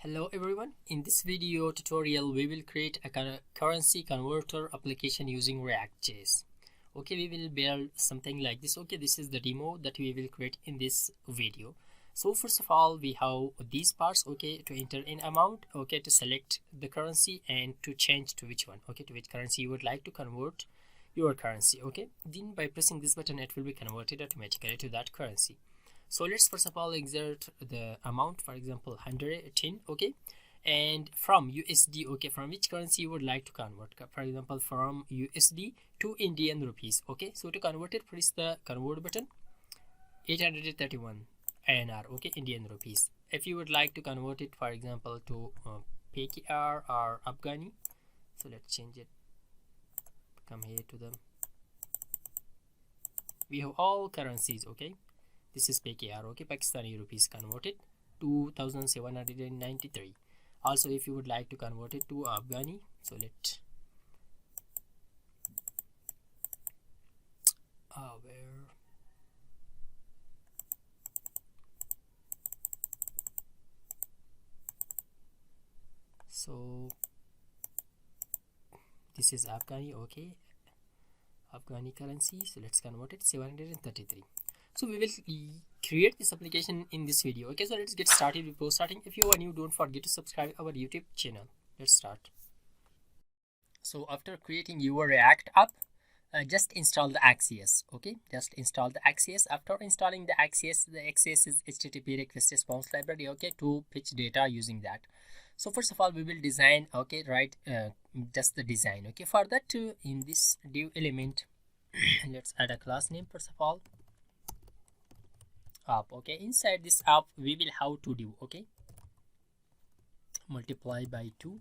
Hello everyone, in this video tutorial we will create a currency converter application using React JS. Okay, we will build something like this. Okay, this is the demo that we will create in this video. So first of all, we have these parts. Okay, to enter in amount, okay, to select the currency and to change to which one, okay, to which currency you would like to convert your currency. Okay, then by pressing this button it will be converted automatically to that currency. So let's first of all exert the amount, for example 110. Okay, and from USD, okay, from which currency you would like to convert, for example from USD to Indian rupees. Okay, so to convert it, press the convert button. 831 INR, okay, Indian rupees. If you would like to convert it, for example, to PKR or Afghani, so let's change it. Come here to them. We have all currencies. Okay, this is PKR, okay, Pakistani rupees converted 2793. Also, if you would like to convert it to Afghani, so let where so this is Afghani, okay, Afghani currency. So let's convert it 733. So we will create this application in this video. Okay, so let's get started. Before starting, if you are new, don't forget to subscribe our YouTube channel. Let's start. So after creating your React app, just install the Axios. Okay, just install the Axios. After installing the Axios is HTTP request response library, okay, to fetch data using that. So first of all, we will design, okay, right, just the design. Okay, for that, in this div element let's add a class name. First of all, app. Okay, inside this app we will have to do, okay, multiply by 2,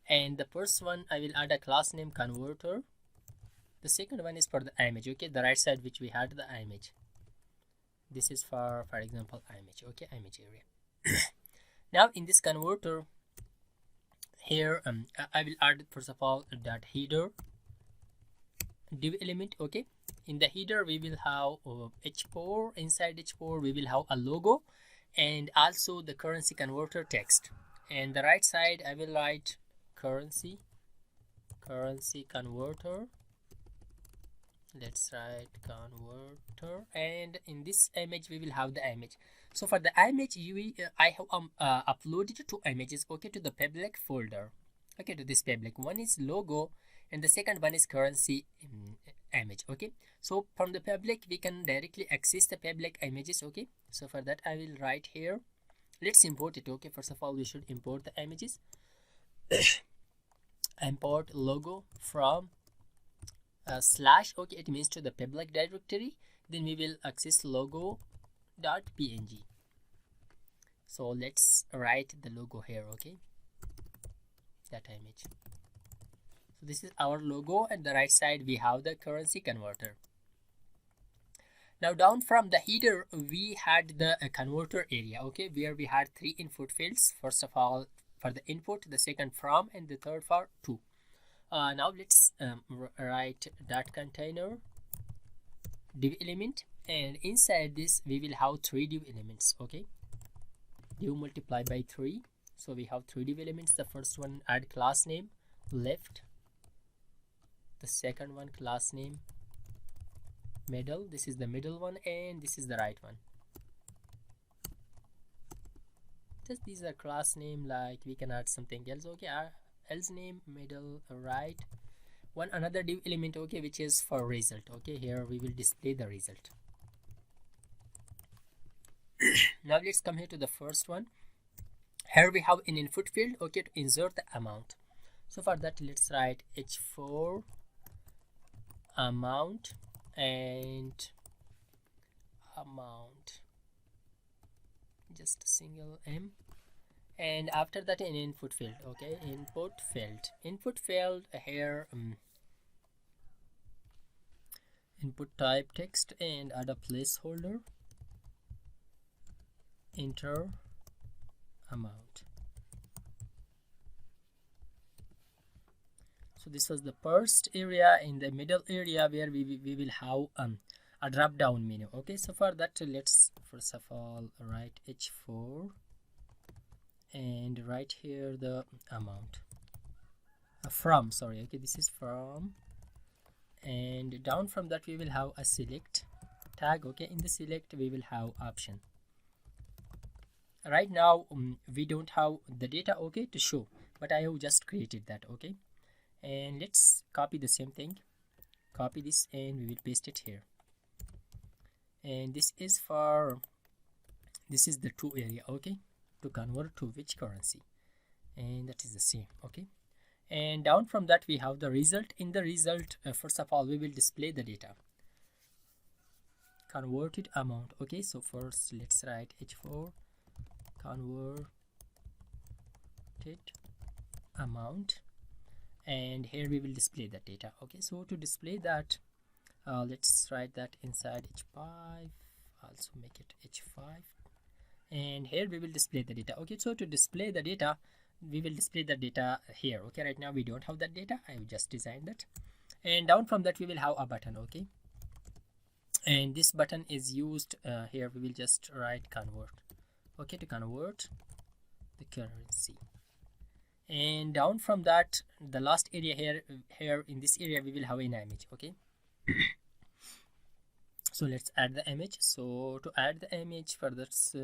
and the first one I will add a class name converter. The second one is for the image, okay, the right side which we had the image. This is for example image, okay, image area. Now in this converter here, I will add first of all that header div element. Okay, in the header we will have h4. Inside h4 we will have a logo and also the currency converter text, and the right side I will write currency converter. Let's write converter, and in this image we will have the image. So for the image I have uploaded 2 images, okay, to the public folder. Okay, to this public one is logo and the second one is currency image. Okay, so from the public we can directly access the public images. Okay, so for that I will write here, let's import it. Okay, first of all we should import the images. Import logo from slash, okay, it means to the public directory. Then we will access logo.png. so let's write the logo here, okay, that image. So this is our logo, and the right side we have the currency converter. Now down from the header we had the converter area, okay, where we had 3 input fields. First of all for the input, the second from, and the third for to. Now let's write that container div element, and inside this we will have 3 div elements. Okay, div multiply by 3, so we have 3 div elements. The first one add class name left, the second one class name middle, this is the middle one, and this is the right one. Just these are class name, like we can add something else. Okay, else name middle right one, another div element, okay, which is for result. Okay, here we will display the result. Now let's come here to the first one. Here we have an input field, okay, to insert the amount. So for that let's write h4 amount and amount, just a single m, and after that an input field. Okay, input field here, input type text, and add a placeholder, enter amount. So this was the first area. In the middle area where we will have a drop down menu. Okay, so for that let's first of all write h4 and and right here the amount from, sorry, okay, this is from, and down from that we will have a select tag. Okay, in the select we will have option. Right now we don't have the data, okay, to show, but I have just created that. Okay, and let's copy the same thing, copy this, and we will paste it here. And this is for, this is the true area, okay, to convert to which currency, and that is the same. Okay, and down from that we have the result. In the result, first of all we will display the data, converted amount. Okay, so first let's write h4 converted amount, and here we will display the data. Okay, so to display that, let's write that inside h5, also make it h5, and here we will display the data. Okay, so to display the data, we will display the data here. Okay, right now we don't have that data, I have just designed that. And down from that we will have a button. Okay, and this button is used here we will just write convert. Okay, to convert the currency. And down from that, the last area here in this area we will have an image. Okay, so let's add the image. So to add the image for this,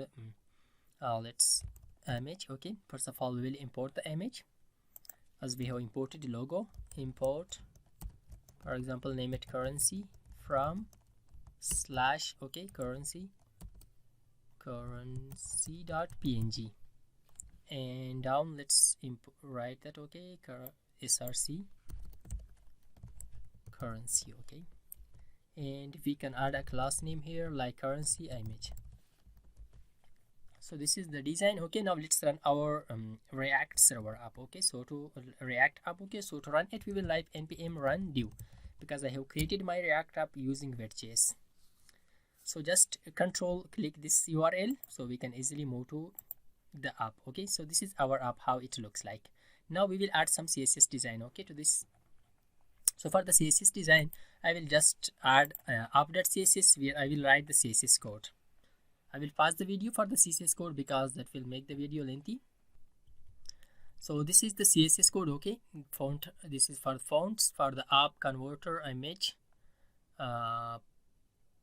let's image. Okay, first of all we will import the image, as we have imported the logo. Import, for example, name it currency from slash, okay, currency dot.png, and down let's write that. Okay, src currency. Okay, and we can add a class name here like currency image. So this is the design. Okay, now let's run our React server app. Okay, so to React app, okay, so to run it we will type npm run dev, because I have created my React app using Vue.js. So just control click this URL so we can easily move to the app. Okay, so this is our app, how it looks like. Now we will add some CSS design, okay, to this. So for the CSS design I will just add app.css, where I will write the CSS code. I will pause the video for the CSS code because that will make the video lengthy. So this is the CSS code. Okay, font, this is for fonts, for the app converter image,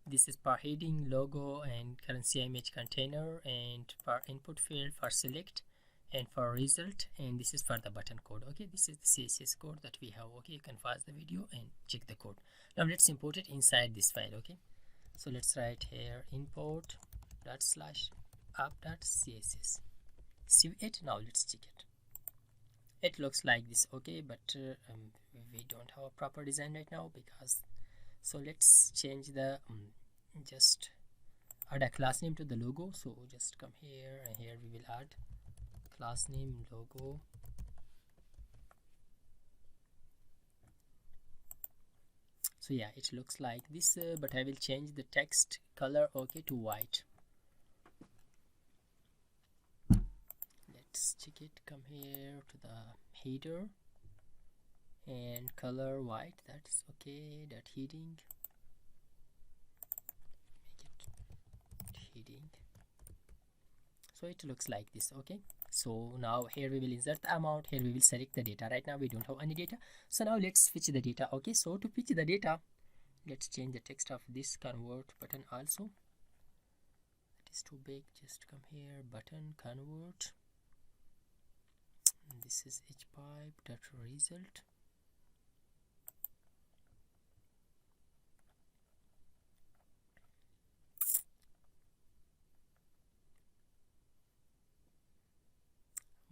this is for heading, logo, and currency image container, and for input field for select, and for result, and this is for the button code. Okay, this is the CSS code that we have. Okay, you can pause the video and check the code. Now let's import it inside this file. Okay, so let's write here import ./app.css. Save it. Now let's check it. It looks like this. Okay, but we don't have a proper design right now, because, so let's change the just add a class name to the logo. So just come here, and here we will add class name logo. So yeah, it looks like this, but I will change the text color, okay, to white. Let's check it. Come here to the header and color white. That's okay. That heading, make it heading. So it looks like this. Okay, so now here we will insert the amount, here we will select the data. Right now we don't have any data, so now let's fetch the data. Okay, so to fetch the data, let's change the text of this convert button also. It is too big. Just come here, button convert, and this is hpipe.result.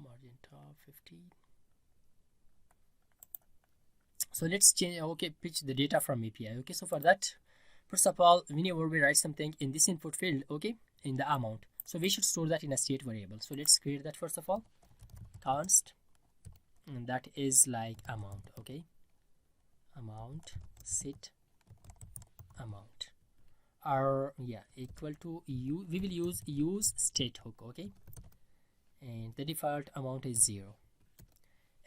Margin top 50. So let's change. Okay, pitch the data from API. Okay, so for that, first of all, whenever we write something in this input field, okay, in the amount, so we should store that in a state variable. So let's create that first of all, const, and that is like amount. Okay, amount set amount, or yeah, equal to u. We will use state hook. Okay, and the default amount is 0.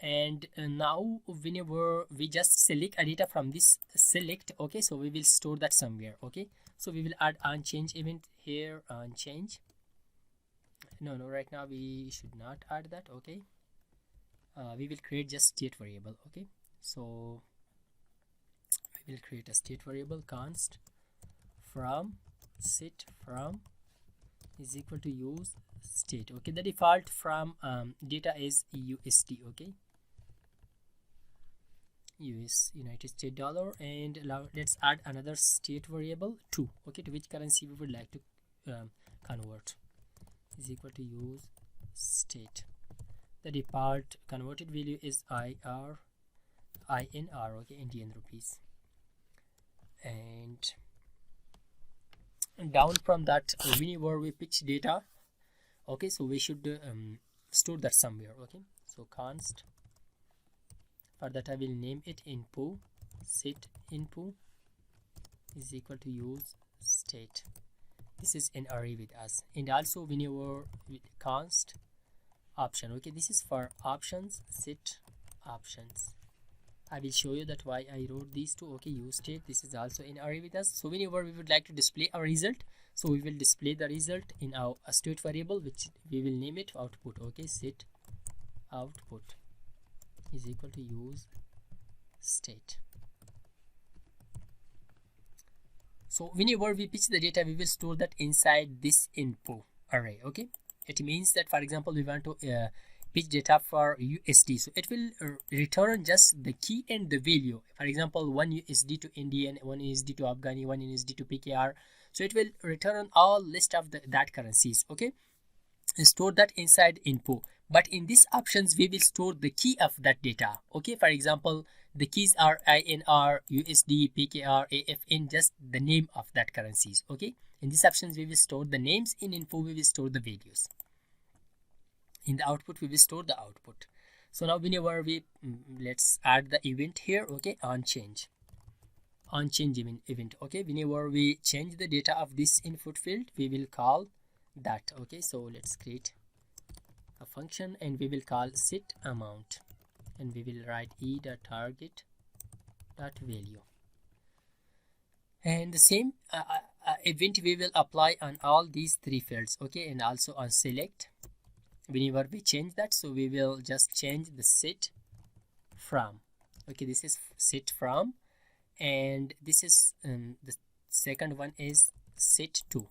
And now whenever we just select a data from this select, okay, so we will store that somewhere. Okay, so we will add on change event here, on change no, right now we should not add that. Okay, we will create just state variable. Okay, so we will create a state variable const from sit from is equal to use state. Okay, the default from data is USD. Okay, US United States dollar, and now let's add another state variable 2. Okay, to which currency we would like to convert is equal to use state. The default converted value is INR. Okay, Indian rupees. And down from that, whenever we pitch data, okay, so we should store that somewhere. Okay, so const, for that I will name it info, sit info is equal to use state. This is an array with us. And also whenever with const option, okay, this is for options, sit options. I will show you that why I wrote these two. Okay, use state, this is also an array with us. So whenever we would like to display our result, so we will display the result in our state variable, which we will name it output. Okay, sit output is equal to use state. So whenever we pitch the data, we will store that inside this info array. Okay, it means that, for example, we want to pitch data for USD, so it will return just the key and the value. For example, 1 USD to Indian, 1 USD to Afghani, 1 USD to PKR. So it will return all list of that currencies. Okay, and store that inside info. But in these options, we will store the key of that data. Okay, for example, the keys are INR, USD, PKR, AFN, just the name of that currencies. Okay, in these options, we will store the names. In info, we will store the values. In the output, we will store the output. So now whenever we let's add the event here. Okay, on change event. Okay, whenever we change the data of this input field, we will call that. Okay, so let's create a function and we will call sit amount, and we will write e.target.value, and the same event we will apply on all these three fields. Okay, and also on select. Whenever we change that, so we will just change the sit from. Okay, this is sit from, and this is the second one is sit to.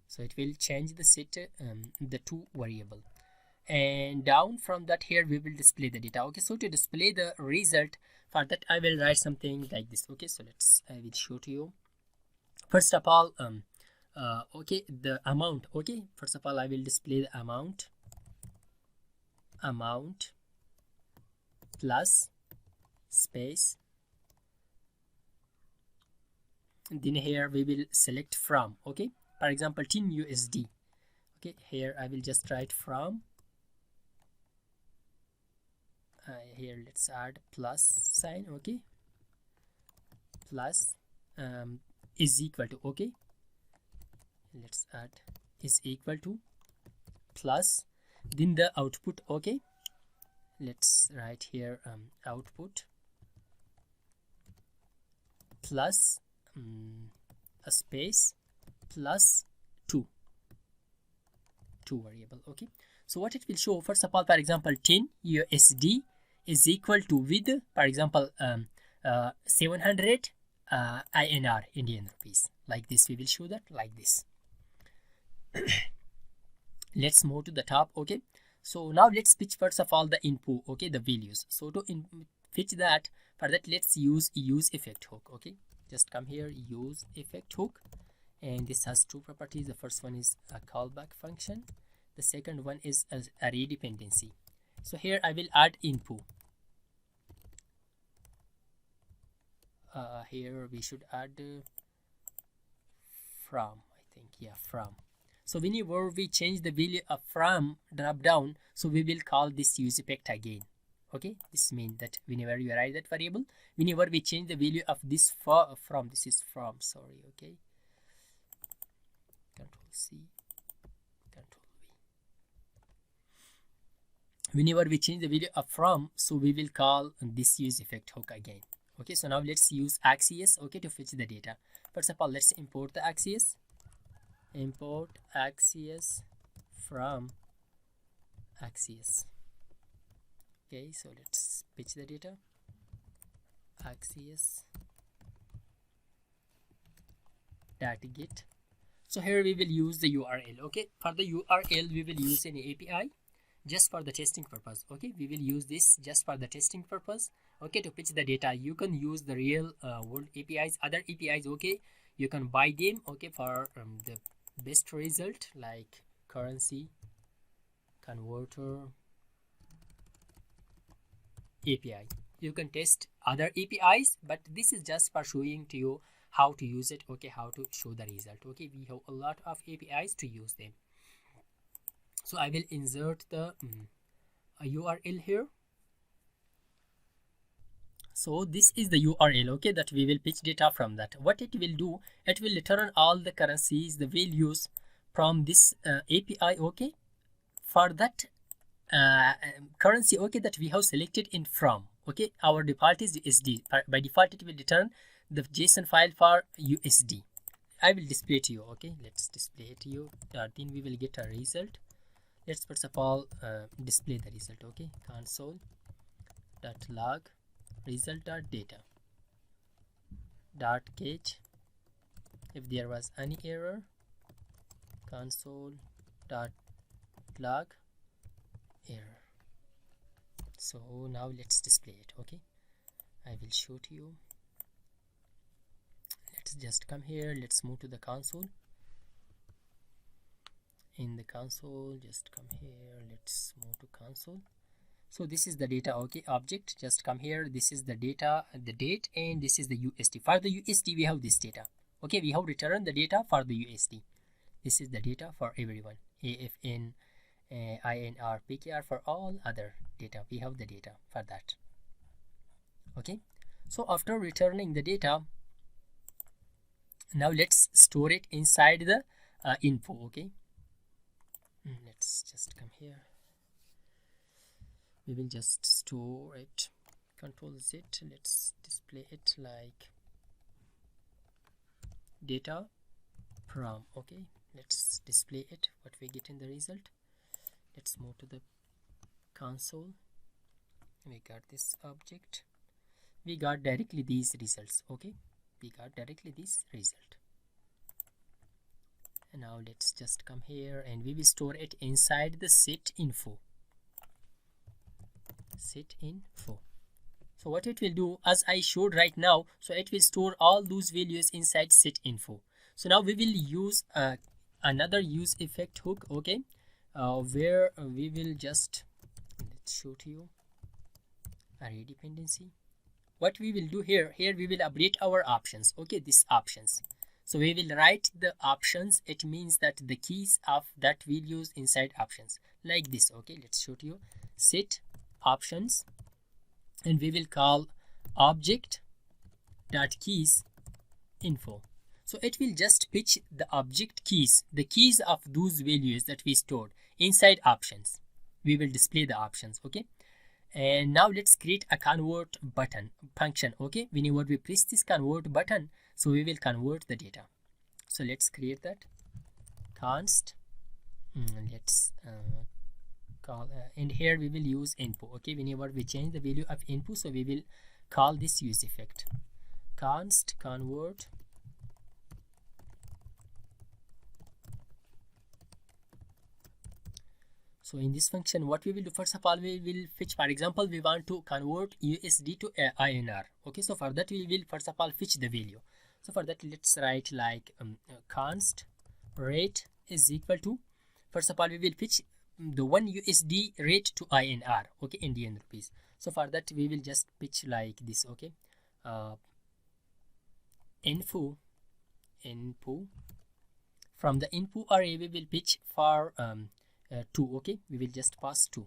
So it will change the sit the to variable, and down from that here we will display the data. Okay, so to display the result, for that I will write something like this. Okay, so I will show to you. First of all, okay, the amount. Okay, first of all I will display the amount plus space, and then here we will select from. Okay, for example 10 USD. Okay, here I will just write from. Here let's add plus sign. Okay, plus is equal to. Okay, let's add is equal to plus, then the output. Okay, let's write here output plus a space plus 2 variable. Okay, so what it will show, first of all, for example 10 USD is equal to, with, for example 700 INR, Indian rupees. Like this we will show that like this. Let's move to the top. Okay, so now let's pitch first of all the input. Okay, the values. So to pitch that, for that let's use effect hook. Okay, just come here, use effect hook, and this has two properties. The first one is a callback function, the second one is array dependency. So here I will add input. Here we should add from, I think, yeah, from. So whenever we change the value of from drop down, so we will call this use effect again. Okay, this means that whenever you write that variable, whenever we change the value of this from, this is from, sorry. Okay, Control C, Control V. Whenever we change the value of from, so we will call this use effect hook again. Okay, so now let's use Axios. Okay, to fetch the data. First of all, let's import the Axios, import axis from axis. Okay, so let's pitch the data axis dot get. So here we will use the URL. Okay, for the URL we will use an API just for the testing purpose. Okay, we will use this just for the testing purpose. Okay, to pitch the data you can use the real world APIs, other APIs. Okay, you can buy them. Okay, for the best result like currency converter API. You can test other APIs, but this is just for showing to you how to use it. Okay, how to show the result. Okay, we have a lot of APIs to use them. So I will insert the URL here. So this is the URL, okay, that we will pitch data from that. What it will do, it will return all the currencies, the values from this API. Okay, for that currency, okay, that we have selected in from. Okay, our default is USD. By default it will return the JSON file for USD. I will display to you. Okay, let's display it to you. Then we will get a result. Let's first of all display the result. Okay, console.log result.data .catch. If there was any error, console.log error. So now let's display it. Okay, I will show to you. Let's just come here. Let's move to the console. In the console, just come here. Let's move to console. So this is the data. Okay, object, just come here. This is the data, the date, and this is the USD. For the USD we have this data. Okay, we have returned the data for the USD. This is the data for everyone, AFN, INR, PKR, for all other data. We have the data for that. Okay, so after returning the data, now let's store it inside the info. Okay, let's just come here. We will just store it, Control Z. Let's display it like data from. Okay, let's display it, what we get in the result. Let's move to the console. We got this object. We got directly these results. Okay, we got directly this result. And now let's just come here and we will store it inside the set info. Set info. So what it will do, as I showed right now, so it will store all those values inside set info. So now we will use another use effect hook. Okay, where we will just, let's show to you array dependency. What we will do here we will update our options. Okay, these options. So we will write the options. It means that the keys of that values inside options like this. Okay, let's show to you set options, and we will call object dot keys info. So it will just pitch the object keys, the keys of those values that we stored inside options. We will display the options. Okay, and now let's create a convert button function. Okay, whenever we press this convert button, so we will convert the data. So let's create that const. Let's call and here we will use info. Okay, whenever we change the value of info, so we will call this use effect const convert So in this function, what we will do, first of all, we will fetch, for example, we want to convert USD to INR. Okay, so for that we will first of all fetch the value. So for that, let's write like const rate is equal to, first of all, we will fetch the one USD rate to INR. Okay, Indian rupees. So for that we will just fetch like this. Okay, info from the info array we will fetch for 2. Okay, we will just pass 2.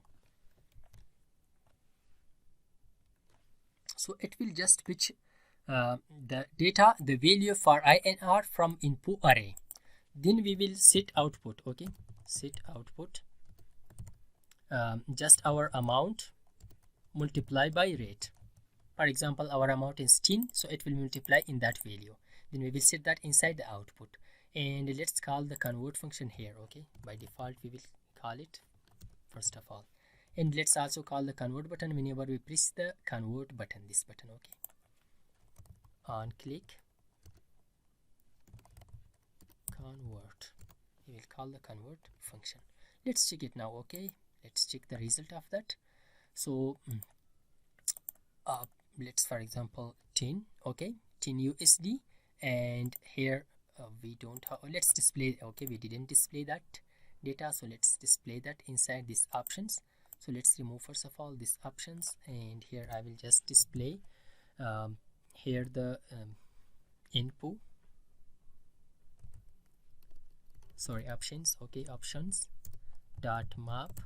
So it will just fetch the data, the value for INR from info array. Then we will set output. Okay, set output just our amount multiply by rate. For example, our amount is 10, so it will multiply in that value. Then we will set that inside the output. and let's call the convert function here. Okay, by default we will call it first of all, and let's also call the convert button whenever we press the convert button, this button. Okay, on click convert, we will call the convert function. Let's check it now. Okay, let's check the result of that. So let's for example 10, okay, 10 USD, and here we don't have, let's display, okay, we didn't display that data, so let's display that inside these options. So let's remove first of all these options, and here I will just display here the input, sorry, options. Okay, options dot map,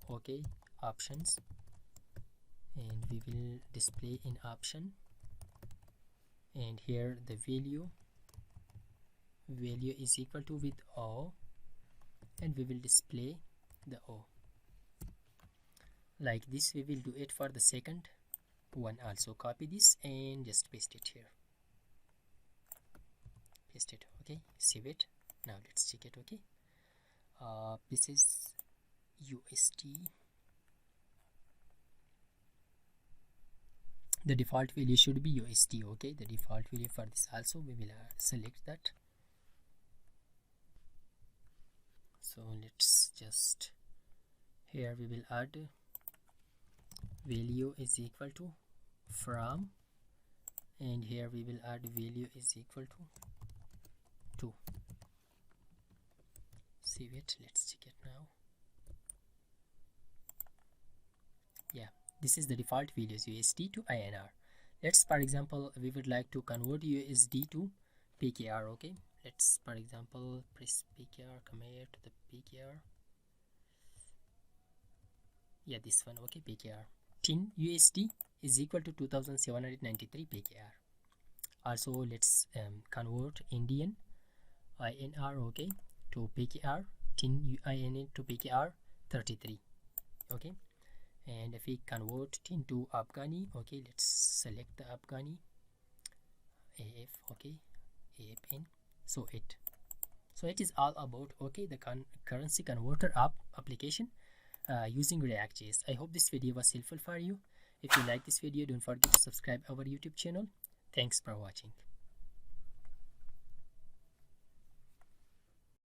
okay, options, and we will display in option, and here the value is equal to with O, and we will display the O like this. We will do it for the second one also. Copy this and just paste it here, paste it. Okay, save it. Now let's check it. Okay, this is USD. The default value should be USD. Okay, the default value for this also we will select that. So let's just, here we will add value is equal to from, and here we will add value is equal to 2. Save it. Let's check it now. Yeah, this is the default values USD to INR. Let's, for example, we would like to convert USD to PKR. Okay, let's for example press PKR, come here to the PKR. Yeah, this one. Okay, PKR 10 USD is equal to 2793 PKR. Also let's convert Indian INR, okay, to PKR, 10 INR to PKR 33. Okay, and if we convert into Afghani, okay, let's select the Afghani AF, okay, AFN. So it is all about, okay, the currency converter application using React.js. I hope this video was helpful for you. If you like this video, don't forget to subscribe our YouTube channel. Thanks for watching.